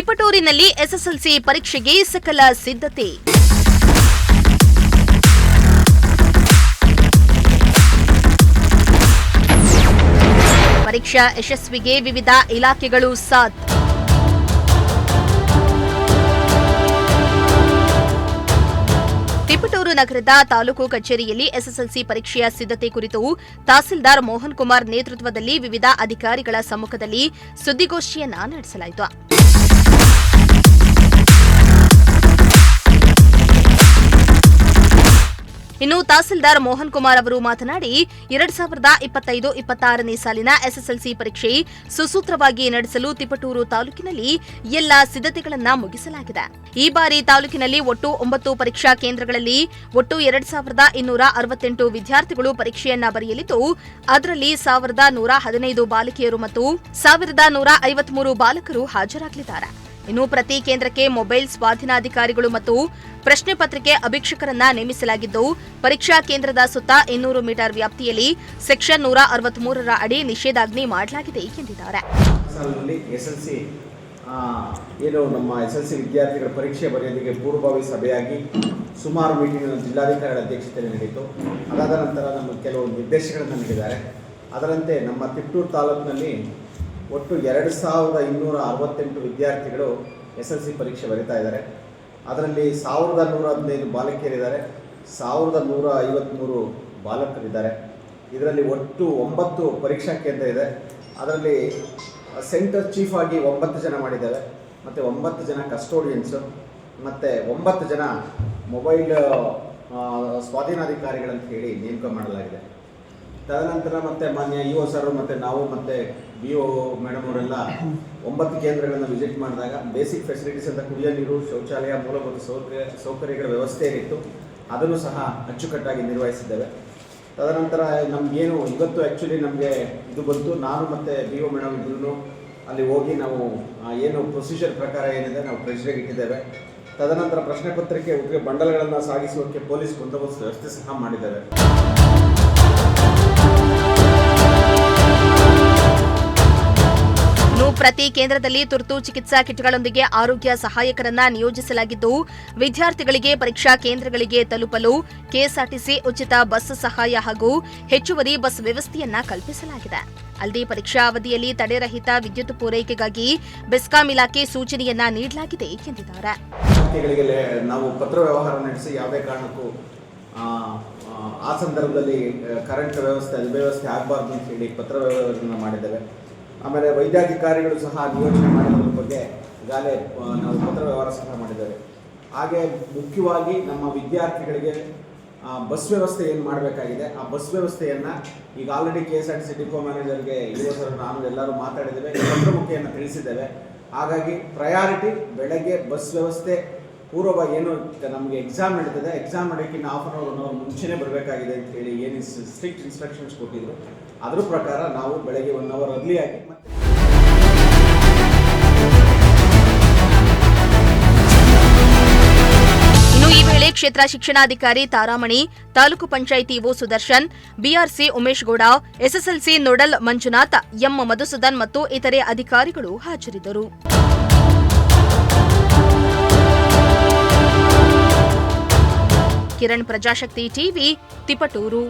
ತಿಪಟೂರಿನಲ್ಲಿ SSLC ಪರೀಕ್ಷೆಗೆ ಸಕಲ ಸಿದ್ಧತೆ. ಪರೀಕ್ಷಾ ಯಶಸ್ವಿಗೆ ವಿವಿಧ ಇಲಾಖೆಗಳು ಸಾಥ್. ತಿಪಟೂರು ನಗರದ ತಾಲೂಕು ಕಚೇರಿಯಲ್ಲಿ ಎಸ್ಎಸ್ಎಲ್ಸಿ ಪರೀಕ್ಷೆಯ ಸಿದ್ಧತೆ ಕುರಿತು ತಹಸೀಲ್ದಾರ್ ಮೋಹನ್ ಕುಮಾರ್ ನೇತೃತ್ವದಲ್ಲಿ ವಿವಿಧ ಅಧಿಕಾರಿಗಳ ಸಮ್ಮುಖದಲ್ಲಿ ಸುದ್ದಿಗೋಷ್ಠಿಯನ್ನ ನಡೆಸಲಾಯಿತು. ಇನ್ನು ತಹಸೀಲ್ದಾರ್ ಮೋಹನ್ ಕುಮಾರ್ ಅವರು ಮಾತನಾಡಿ 2025-26ನೇ ಸಾಲಿನ ಎಸ್ಎಸ್ಎಲ್ಸಿ ಪರೀಕ್ಷೆ ಸುಸೂತ್ರವಾಗಿ ನಡೆಸಲು ತಿಪಟೂರು ತಾಲೂಕಿನಲ್ಲಿ ಎಲ್ಲಾ ಸಿದ್ಧತೆಗಳನ್ನು ಮುಗಿಸಲಾಗಿದೆ. ಈ ಬಾರಿ ತಾಲೂಕಿನಲ್ಲಿ ಒಟ್ಟು 9 ಪರೀಕ್ಷಾ ಕೇಂದ್ರಗಳಲ್ಲಿ ಒಟ್ಟು 2268 ವಿದ್ಯಾರ್ಥಿಗಳು ಪರೀಕ್ಷೆಯನ್ನ ಬರೆಯಲಿದ್ದು, ಅದರಲ್ಲಿ 1115 ಬಾಲಕಿಯರು ಮತ್ತು 1153 ಬಾಲಕರು ಹಾಜರಾಗಲಿದ್ದಾರೆ. ಇನ್ನು ಪ್ರತಿ ಕೇಂದ್ರಕ್ಕೆ ಮೊಬೈಲ್ ಸ್ವಾಧೀನಾಧಿಕಾರಿಗಳು ಮತ್ತು ಪ್ರಶ್ನೆ ಪತ್ರಿಕೆ ಅಭೀಕ್ಷಕರನ್ನ ನೇಮಿಸಲಾಗಿದ್ದು, ಪರೀಕ್ಷಾ ಕೇಂದ್ರದ ಸುತ್ತ 200 ಮೀಟರ್ ವ್ಯಾಪ್ತಿಯಲ್ಲಿ ಸೆಕ್ಷನ್ 163ರ ಅಡಿ ನಿಷೇಧಾಜ್ಞೆ ಮಾಡಲಾಗಿದೆ ಎಂದಿದ್ದಾರೆ. ನಮ್ಮ ಎಸ್ಎಲ್ಸಿ ವಿದ್ಯಾರ್ಥಿಗಳ ಪರೀಕ್ಷೆ ಬರೆಯೋದಕ್ಕೆ ಪೂರ್ವಭಾವಿ ಸಭೆಯಾಗಿ ಸುಮಾರು ಮೀಟಿಂಗ್ ಜಿಲ್ಲಾಧಿಕಾರಿಗಳ ಅಧ್ಯಕ್ಷತೆಯಲ್ಲಿ ನಡೆಯಿತು. ಅದಾದ ನಂತರ ನಮ್ಮ ಕೆಲವು ನಿರ್ದೇಶನಗಳನ್ನು ನೀಡಿದ್ದಾರೆ. ಅದರಂತೆ ನಮ್ಮ ತಿಪಟೂರು ತಾಲೂಕಿನಲ್ಲಿ ಒಟ್ಟು 2268 ವಿದ್ಯಾರ್ಥಿಗಳು ಎಸ್ಎಲ್ಸಿ ಪರೀಕ್ಷೆ ಬರೀತಾ ಇದ್ದಾರೆ. ಅದರಲ್ಲಿ 1115 ಬಾಲಕಿಯರಿದ್ದಾರೆ, 1153 ಬಾಲಕರಿದ್ದಾರೆ. ಇದರಲ್ಲಿ ಒಟ್ಟು 9 ಪರೀಕ್ಷಾ ಕೇಂದ್ರ ಇದೆ. ಅದರಲ್ಲಿ ಸೆಂಟರ್ ಚೀಫ್ ಆಗಿ 9 ಜನ ಮಾಡಿದ್ದಾರೆ, ಮತ್ತು 9 ಜನ ಕಸ್ಟೋಡಿಯನ್ಸು, ಮತ್ತು 9 ಜನ ಮೊಬೈಲ್ ಸ್ವಾಧೀನಾಧಿಕಾರಿಗಳಂತ ಹೇಳಿ ನೇಮಕ ಮಾಡಲಾಗಿದೆ. ತದನಂತರ ಮತ್ತೆ ಮಾನ್ಯ ಇಒ ಸರ್ ಮತ್ತು ನಾವು ಮತ್ತು BO ಮೇಡಮ್ ಅವರೆಲ್ಲ 9 ಕೇಂದ್ರಗಳನ್ನು ವಿಸಿಟ್ ಮಾಡಿದಾಗ ಬೇಸಿಕ್ ಫೆಸಿಲಿಟೀಸ್ ಅಂತ ಕುಡಿಯೋ ನೀರು, ಶೌಚಾಲಯ, ಮೂಲಭೂತ ಸೌಕರ್ಯಗಳ ವ್ಯವಸ್ಥೆ ಏನಿತ್ತು ಅದನ್ನು ಸಹ ಅಚ್ಚುಕಟ್ಟಾಗಿ ನಿರ್ವಹಿಸಿದ್ದೇವೆ. ತದನಂತರ ನಮಗೇನು ಇವತ್ತು ಆ್ಯಕ್ಚುಲಿ ನಮಗೆ ಇದು ಬಂತು, ನಾನು ಮತ್ತು BO ಮೇಡಮ್ ಇದ್ರೂ ಅಲ್ಲಿ ಹೋಗಿ ನಾವು ಏನು ಪ್ರೊಸೀಜರ್ ಪ್ರಕಾರ ಏನಿದೆ ನಾವು ಟ್ರೆಜರಿಗೆ ಇಟ್ಟಿದ್ದೇವೆ. ತದನಂತರ ಪ್ರಶ್ನೆ ಪತ್ರಿಕೆ ಬಂಡಲ್ಗಳನ್ನು ಸಾಗಿಸುವುದಕ್ಕೆ ಪೊಲೀಸ್ ಬಂದೋಬಸ್ತ್ ವ್ಯವಸ್ಥೆ ಸಹ ಮಾಡಿದ್ದೇವೆ. ಪ್ರತಿ ಕೇಂದ್ರದಲ್ಲಿ ತುರ್ತು ಚಿಕಿತ್ಸಾ ಕಿಟ್ಗಳೊಂದಿಗೆ ಆರೋಗ್ಯ ಸಹಾಯಕರನ್ನ ನಿಯೋಜಿಸಲಾಗಿದ್ದು, ವಿದ್ಯಾರ್ಥಿಗಳಿಗೆ ಪರೀಕ್ಷಾ ಕೇಂದ್ರಗಳಿಗೆ ತಲುಪಲು ಕೆಎಸ್ಆರ್ಟಿಸಿ ಉಚಿತ ಬಸ್ ಸಹಾಯ ಹಾಗೂ ಹೆಚ್ಚುವರಿ ಬಸ್ ವ್ಯವಸ್ಥೆಯನ್ನ ಕಲ್ಪಿಸಲಾಗಿದೆ. ಅಲ್ಲದೆ ಪರೀಕ್ಷಾ ಅವಧಿಯಲ್ಲಿ ತಡೆರಹಿತ ವಿದ್ಯುತ್ ಪೂರೈಕೆಗಾಗಿ ಬೆಸ್ಕಾಂ ಇಲಾಖೆ ಸೂಚನೆಯನ್ನ ನೀಡಲಾಗಿದೆ ಎಂದಿದ್ದಾರೆ. ನಾವು ಪತ್ರ ವ್ಯವಹಾರ ನಡೆಸಿ ಯಾವುದೇ ಕಾರಣಕ್ಕೂ ಆ ಸಂದರ್ಭದಲ್ಲಿ ಕರೆಂಟ್ ವ್ಯವಸ್ಥೆ ಆಗಬಾರ್ದು ಅಂತ ಹೇಳಿ ಪತ್ರ ವ್ಯವಹಾರವನ್ನು ಮಾಡಿದ್ದೇವೆ. ಆಮೇಲೆ ವೈದ್ಯಾಧಿಕಾರಿಗಳು ಸಹ ನಿಯೋಜನೆ ಮಾಡೋದ್ರ ಬಗ್ಗೆ ಈಗಾಗಲೇ ನಾವು ಪತ್ರ ವ್ಯವಹಾರ ಸಹ ಮಾಡಿದ್ದೇವೆ. ಹಾಗೆ ಮುಖ್ಯವಾಗಿ ನಮ್ಮ ವಿದ್ಯಾರ್ಥಿಗಳಿಗೆ ಬಸ್ ವ್ಯವಸ್ಥೆ ಏನು ಮಾಡಬೇಕಾಗಿದೆ, ಆ ಬಸ್ ವ್ಯವಸ್ಥೆಯನ್ನು ಈಗ ಆಲ್ರೆಡಿ KSRTC ಡಿಪೋ ಮ್ಯಾನೇಜರ್ಗೆ ಸರ್ ನಾನು ಎಲ್ಲರೂ ಮಾತಾಡಿದ್ದೇವೆ, ಪತ್ರಮುಖಿಯನ್ನು ತಿಳಿಸಿದ್ದೇವೆ. ಹಾಗಾಗಿ ಪ್ರಯಾರಿಟಿ ಬೆಳಗ್ಗೆ ಬಸ್ ವ್ಯವಸ್ಥೆ ಪೂರ್ವ ಏನು ನಮಗೆ ಎಕ್ಸಾಮ್ ನಡೀತದೆ, ಎಕ್ಸಾಮ್ ನಡೆಯೋಕ್ಕಿಂತ ಹಾಫ್ ಅನ್ ಅವರ್ ಮುಂಚೆನೇ ಬರಬೇಕಾಗಿದೆ ಅಂತ ಹೇಳಿ ಏನು ಸ್ಟ್ರಿಕ್ಟ್ ಇನ್ಸ್ಟ್ರಕ್ಷನ್ಸ್ ಕೊಟ್ಟಿದ್ರು, ಅದ್ರ ಪ್ರಕಾರ ನಾವು ಬೆಳಗ್ಗೆ 1 ಅವರ್ ಅರ್ಲಿಯಾಗಿ ಇನ್ನು ಈ ವೇಳೆ ಕ್ಷೇತ್ರ ಶಿಕ್ಷಣಾಧಿಕಾರಿ Taramani, taluk panchayat EO Sudarshan, BRC Umesh Gowda, SSLC nodal Manjunath, M Madhusudan ಮತ್ತು ಇತರೆ ಅಧಿಕಾರಿಗಳು ಹಾಜರಿದ್ದರು. ಕಿರಣ್, ಪ್ರಜಾಶಕ್ತಿ ಟಿವಿ, ತಿಪಟೂರು.